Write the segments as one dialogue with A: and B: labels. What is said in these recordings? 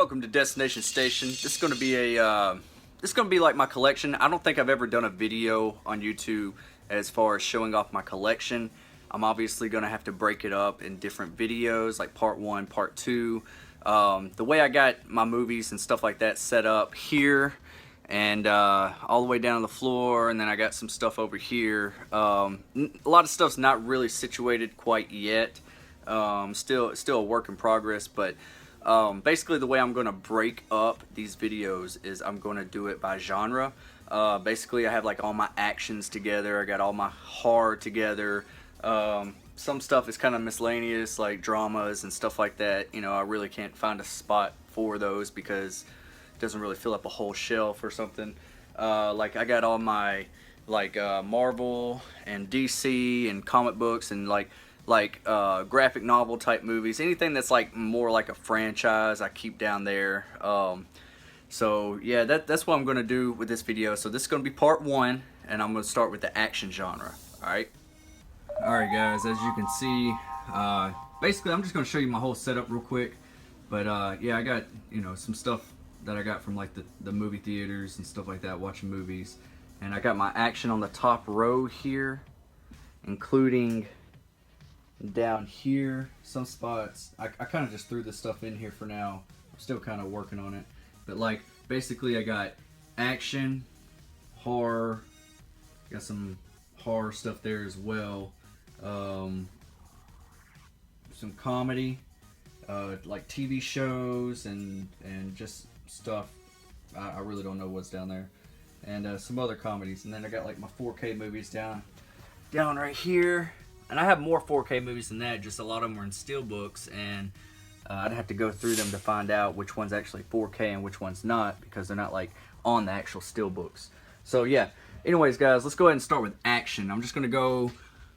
A: Welcome to Destination Station. This is going to be like my collection. I don't think I've ever done a video on YouTube as far as showing off my collection. I'm obviously going to have to break it up in different videos, like part 1, part 2. The way I got my movies and stuff like that set up here, and all the way down on the floor, and then I got some stuff over here. A lot of stuff's not really situated quite yet. Still a work in progress, but basically the way I'm going to break up these videos is I'm going to do it by genre. Basically I have like all my actions together, I got all my horror together. Some stuff is kind of miscellaneous, like dramas and stuff like that. You know, I really can't find a spot for those because it doesn't really fill up a whole shelf or something. Like I got all my Marvel and DC and comic books and like graphic novel type movies, anything that's like more like a franchise, I keep down there. So yeah, that's what I'm going to do with this video. So this is going to be part 1, and I'm going to start with the action genre. Alright guys, as you can see, basically I'm just going to show you my whole setup real quick. But yeah, I got, you know, some stuff that I got from like the movie theaters and stuff like that, watching movies. And I got my action on the top row here, including down here some spots. I kind of just threw this stuff in here for now. I'm still kind of working on it, but like basically I got action, horror, got some horror stuff there as well, some comedy, like TV shows and just stuff. I really don't know what's down there, and some other comedies. And then I got like my 4K movies down right here. And I have more 4K movies than that, just a lot of them are in steelbooks, and I'd have to go through them to find out which one's actually 4K and which one's not, because they're not like on the actual steelbooks. So yeah, anyways guys, let's go ahead and start with action. I'm just going to go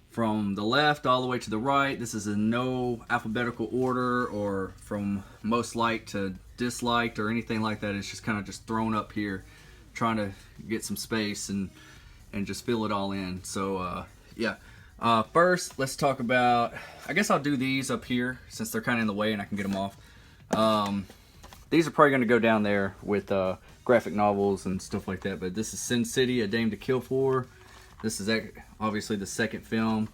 A: from the left all the way to the right. This is in no alphabetical order or from most liked to disliked or anything like that. It's just kind of just thrown up here, trying to get some space and just fill it all in. So yeah. First, let's talk about, I guess I'll do these up here since they're kind of in the way and I can get them off. These are probably going to go down there with graphic novels and stuff like that, but this is Sin City, A Dame to Kill For. This is obviously the second film.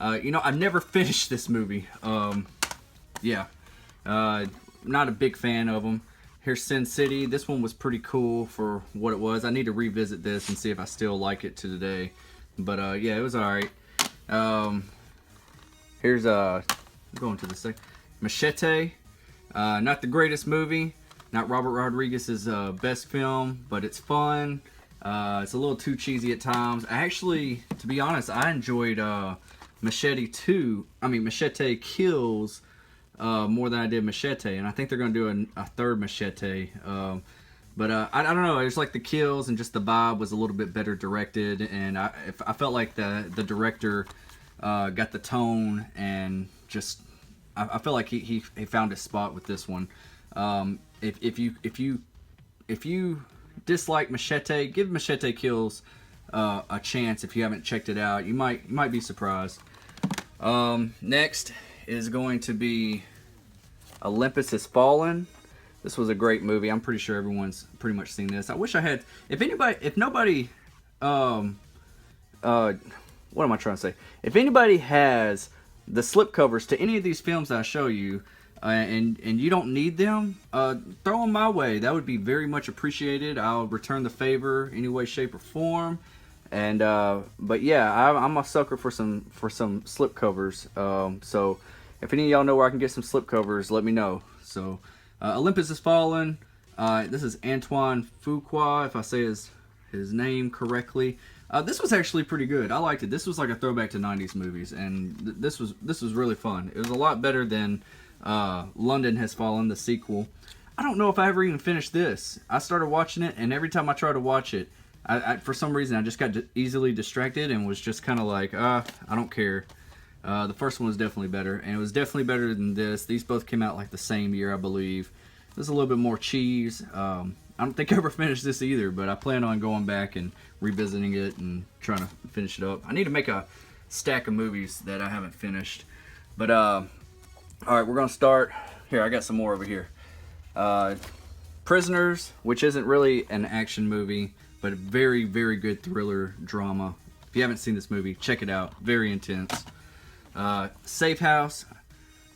A: You know, I've never finished this movie. Yeah, not a big fan of them. Here's Sin City. This one was pretty cool for what it was. I need to revisit this and see if I still like it to today. But yeah, it was alright. Here's going to the second, Machete. Not the greatest movie, not Robert Rodriguez's best film, but it's fun. It's a little too cheesy at times. I actually, to be honest, I enjoyed Machete Kills more than I did Machete, and I think they're going to do a third Machete. But I don't know, it was like the kills and just the vibe was a little bit better directed, and I felt like the director got the tone, and just I felt like he found his spot with this one. If you dislike Machete, give Machete Kills a chance. If you haven't checked it out, you might be surprised. Next is going to be Olympus Has Fallen. This was a great movie. I'm pretty sure everyone's pretty much seen this. I wish I had, if nobody, what am I trying to say? If anybody has the slipcovers to any of these films that I show you, and you don't need them, throw them my way. That would be very much appreciated. I'll return the favor any way, shape, or form. And but yeah, I'm a sucker for some slipcovers. So if any of y'all know where I can get some slipcovers, let me know. So. Olympus Has Fallen. This is Antoine Fuqua, if I say his name correctly. This was actually pretty good. I liked it. This was like a throwback to 90s movies, and this was really fun. It was a lot better than London Has Fallen, the sequel. I don't know if I ever even finished this. I started watching it, and every time I try to watch it, I for some reason I just got easily distracted and was just kind of like, I don't care. The first one was definitely better, and it was definitely better than this. These both came out like the same year, I believe. This is a little bit more cheese. I don't think I ever finished this either, but I plan on going back and revisiting it and trying to finish it up. I need to make a stack of movies that I haven't finished. But, alright, we're going to start. Here, I got some more over here. Prisoners, which isn't really an action movie, but a very, very good thriller drama. If you haven't seen this movie, check it out. Very intense. Safe House.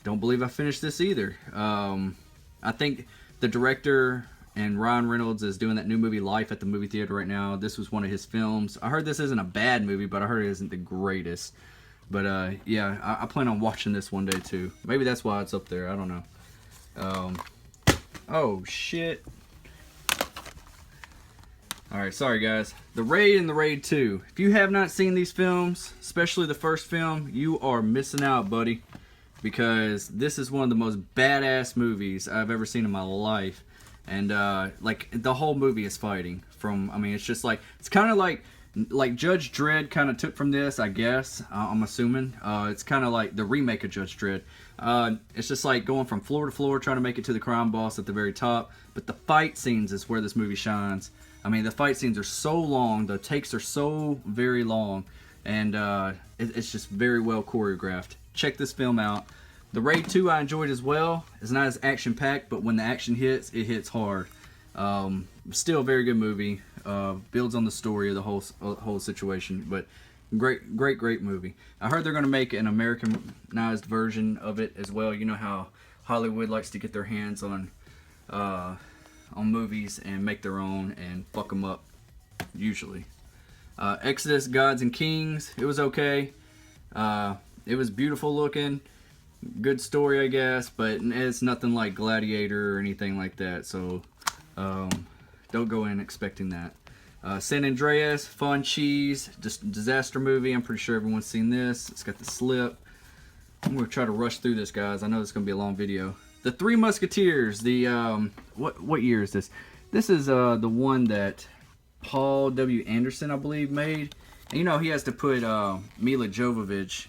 A: Don't believe I finished this either. I think the director and Ryan Reynolds is doing that new movie Life at the movie theater right now. This was one of his films. I heard this isn't a bad movie, but I heard it isn't the greatest. But yeah, I plan on watching this one day too. Maybe that's why it's up there. I don't know. Oh shit. Alright, sorry guys. The Raid and The Raid 2. If you have not seen these films, especially the first film, you are missing out, buddy. Because this is one of the most badass movies I've ever seen in my life. And like the whole movie is fighting from, I mean, it's just like, it's kind of like Judge Dredd kind of took from this, I guess. I'm assuming. It's kind of like the remake of Judge Dredd. It's just like going from floor to floor, trying to make it to the crime boss at the very top. But the fight scenes is where this movie shines. I mean, the fight scenes are so long, the takes are so very long, and it's just very well choreographed. Check this film out. The Raid 2 I enjoyed as well. It's not as action-packed, but when the action hits, it hits hard. Still a very good movie. Builds on the story of the whole situation, but great movie. I heard they're going to make an Americanized version of it as well. You know how Hollywood likes to get their hands on movies and make their own and fuck them up, usually. Exodus, Gods and Kings, it was okay. It was beautiful looking, good story, I guess, but it's nothing like Gladiator or anything like that, so don't go in expecting that. San Andreas, fun cheese, just disaster movie. I'm pretty sure everyone's seen this. It's got the slip. I'm going to try to rush through this, guys. I know it's going to be a long video. The Three Musketeers, the, what year is this? This is the one that Paul W. Anderson, I believe, made. And you know, he has to put Mila Jovovich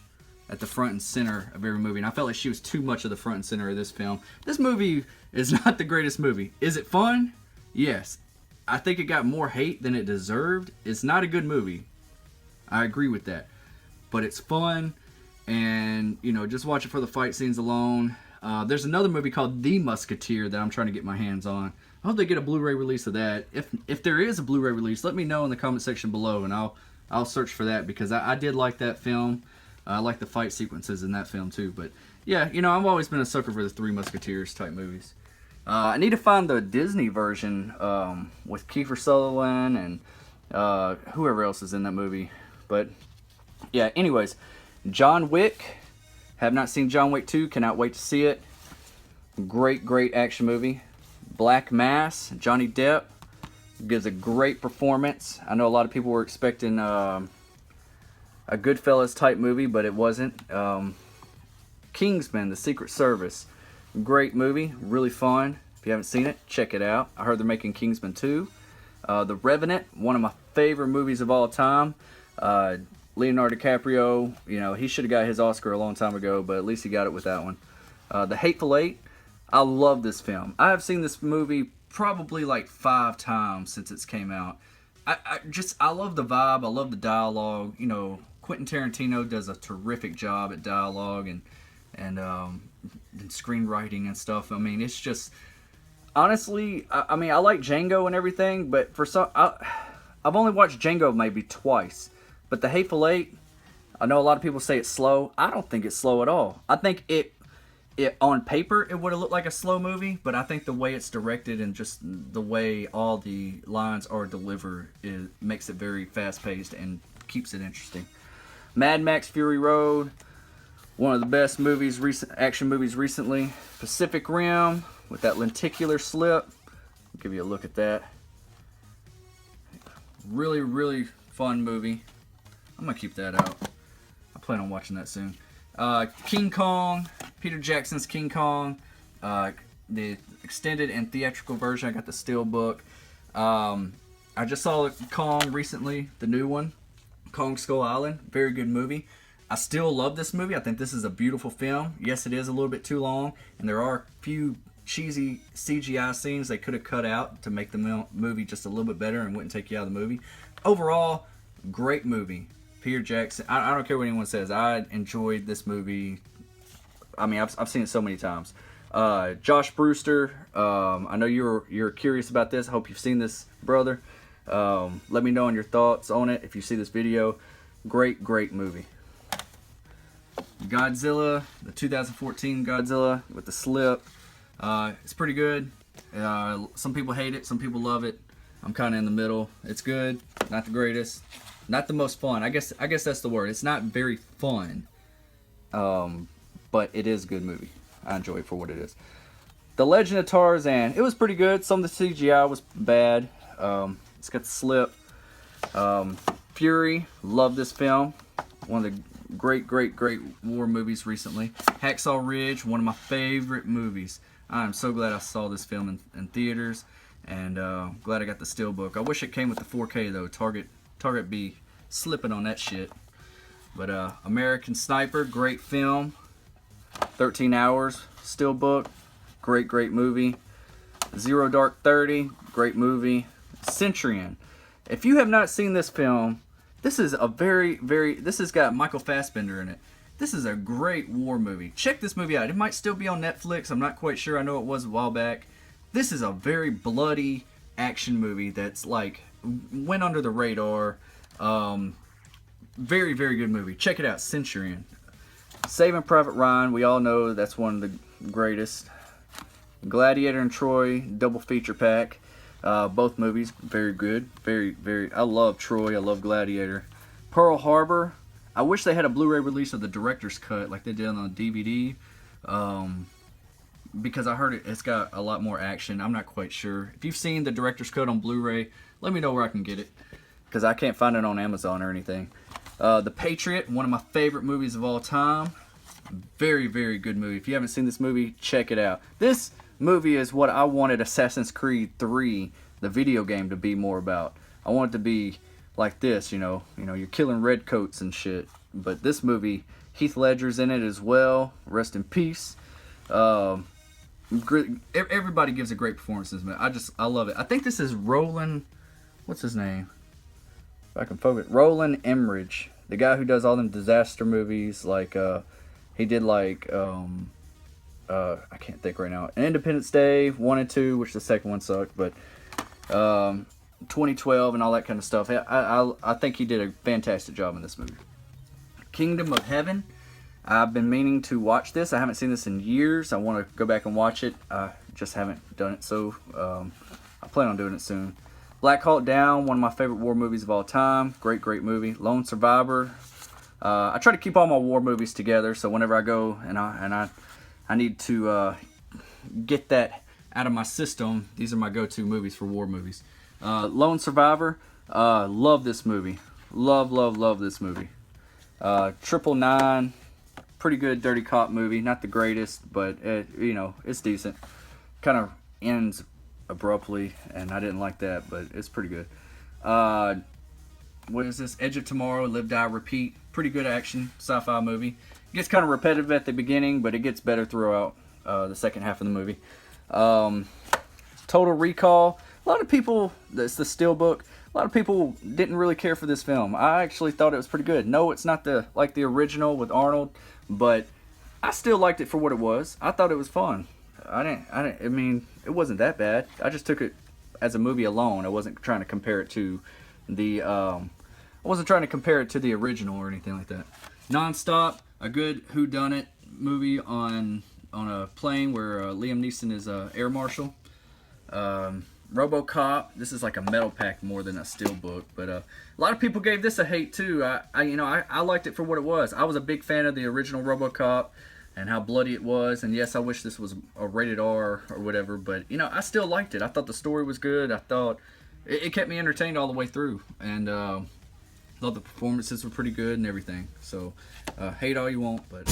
A: at the front and center of every movie. And I felt like she was too much of the front and center of this film. This movie is not the greatest movie. Is it fun? Yes. I think it got more hate than it deserved. It's not a good movie. I agree with that. But it's fun. And, you know, just watch it for the fight scenes alone. There's another movie called The Musketeer that I'm trying to get my hands on. I hope they get a Blu-ray release of that. If there is a Blu-ray release, let me know in the comment section below, and I'll search for that, because I did like that film. I like the fight sequences in that film too. But yeah, you know, I've always been a sucker for the Three Musketeers type movies. I need to find the Disney version with Kiefer Sutherland and whoever else is in that movie. But yeah, anyways, John Wick. Have not seen John Wick 2. Cannot wait to see it. Great action movie. Black Mass. Johnny Depp gives a great performance. I know a lot of people were expecting a Goodfellas type movie, but it wasn't. Kingsman, The Secret Service. Great movie. Really fun. If you haven't seen it, check it out. I heard they're making Kingsman 2. The Revenant, one of my favorite movies of all time. Leonardo DiCaprio, you know, he should have got his Oscar a long time ago, but at least he got it with that one. The Hateful Eight, I love this film. I have seen this movie probably like 5 times since it's came out. I love the vibe, I love the dialogue. You know, Quentin Tarantino does a terrific job at dialogue and screenwriting and stuff. I mean, it's just, honestly, I mean, I like Django and everything, but for some, I've only watched Django maybe twice. But The Hateful Eight, I know a lot of people say it's slow. I don't think it's slow at all. I think it on paper, it would have looked like a slow movie, but I think the way it's directed and just the way all the lines are delivered makes it very fast-paced and keeps it interesting. Mad Max Fury Road, one of the best movies, action movies recently. Pacific Rim, with that lenticular slip. I'll give you a look at that. Really fun movie. I'm going to keep that out. I plan on watching that soon. King Kong, Peter Jackson's King Kong. The extended and theatrical version. I got the Steelbook. I just saw Kong recently, the new one. Kong Skull Island. Very good movie. I still love this movie. I think this is a beautiful film. Yes, it is a little bit too long. And there are a few cheesy CGI scenes they could have cut out to make the movie just a little bit better and wouldn't take you out of the movie. Overall, great movie. Peter Jackson, I don't care what anyone says. I enjoyed this movie. I mean, I've seen it so many times. Josh Brewster, I know you're curious about this. I hope you've seen this, brother. Let me know on your thoughts on it if you see this video. Great movie. Godzilla, the 2014 Godzilla with the slip. It's pretty good. Some people hate it, some people love it. I'm kind of in the middle. It's good, not the greatest, not the most fun. I guess that's the word. It's not very fun, but it is a good movie. I enjoy it for what it is. The Legend of Tarzan. It was pretty good. Some of the CGI was bad. It's got the slip. Fury. Love this film. One of the great war movies recently. Hacksaw Ridge. One of my favorite movies. I'm so glad I saw this film in theaters, and glad I got the steelbook. I wish it came with the 4K though. Target be slipping on that shit. But American Sniper. Great film. 13 Hours. Steelbook. Great movie. Zero Dark 30. Great movie. Centurion. If you have not seen this film, this is a this has got Michael Fassbender in it. This is a great war movie. Check this movie out. It might still be on Netflix. I'm not quite sure. I know it was a while back. This is a very bloody action movie that's like went under the radar. Very good movie. Check it out. Centurion. Saving Private Ryan. We all know that's one of the greatest. Gladiator and Troy double feature pack. Both movies very good. Very. I love Troy. I love Gladiator. Pearl Harbor. I wish they had a Blu-ray release of the director's cut like they did on DVD, because I heard it's got a lot more action. I'm not quite sure. If you've seen the director's cut on Blu-ray, let me know where I can get it, because I can't find it on Amazon or anything. The Patriot, one of my favorite movies of all time. Very good movie. If you haven't seen this movie, check it out. This movie is what I wanted Assassin's Creed 3, the video game, to be more about. I want it to be like this, you know, you're killing redcoats and shit. But this movie, Heath Ledger's in it as well. Rest in peace. Everybody gives a great performance in this movie. I love it. I think this is Roland, what's his name? If I can focus. Roland Emmerich, the guy who does all them disaster movies. Like he did like I can't think right now. Independence Day 1 and 2, which the second one sucked, but 2012 and all that kind of stuff. I think he did a fantastic job in this movie. Kingdom of Heaven. I've been meaning to watch this. I haven't seen this in years. I want to go back and watch it. I just haven't done it, so I plan on doing it soon. Black Hawk Down, one of my favorite war movies of all time. Great movie. Lone Survivor. I try to keep all my war movies together, so whenever I go and I need to get that out of my system, these are my go-to movies for war movies. Lone Survivor. Love this movie. Love this movie. 999. Pretty good dirty cop movie. Not the greatest, but it's decent. Kind of ends abruptly, and I didn't like that, but it's pretty good. What is this? Edge of Tomorrow, Live, Die, Repeat. Pretty good action sci-fi movie. It gets kind of repetitive at the beginning, but it gets better throughout the second half of the movie. Total Recall. A lot of people, it's the Steelbook. A lot of people didn't really care for this film. I actually thought it was pretty good. No, it's not like the original with Arnold, but I still liked it for what it was. I thought it was fun. I mean, it wasn't that bad. I just took it as a movie alone. I wasn't trying to compare it to the original or anything like that. Nonstop, a good whodunit movie on a plane where Liam Neeson is a air marshal. RoboCop, this is like a metal pack more than a steelbook, but a lot of people gave this a hate too. I liked it for what it was. I was a big fan of the original RoboCop and how bloody it was, and yes, I wish this was a rated R or whatever, but I still liked it. I thought the story was good. I thought it kept me entertained all the way through, and thought the performances were pretty good and everything. So hate all you want, but